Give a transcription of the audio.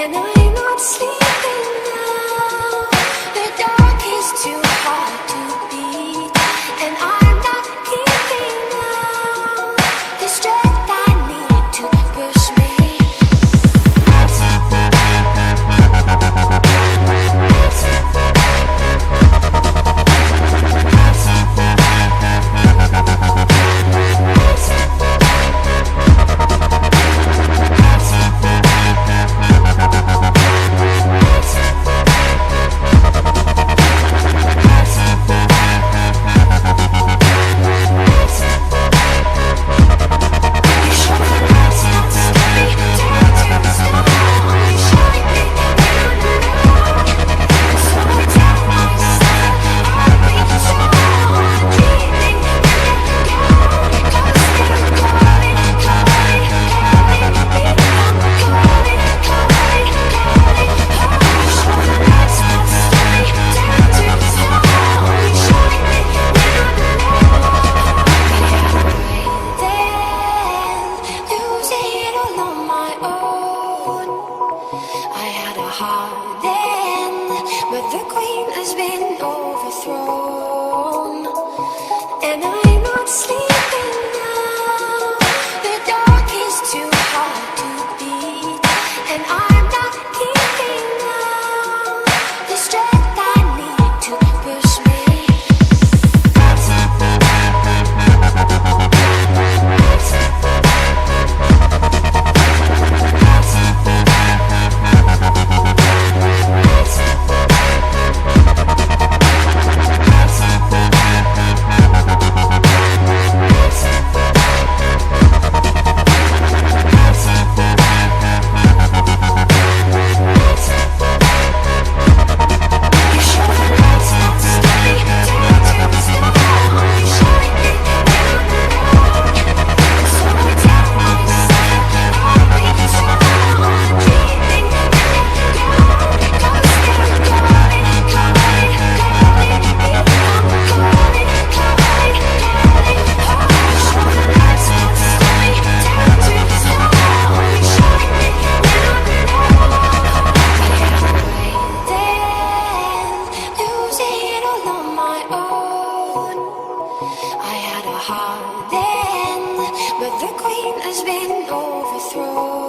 and I'm not sleeping now. The dark is too hard to beat, and I'm not giving now the strength I need to push me. I had a hard end, but the queen has been overthrown, and I'm not sleeping now. The dark is too hard to beat, and I'm not giving now the strength I need to push me. I had a hard end, but the queen has been overthrown.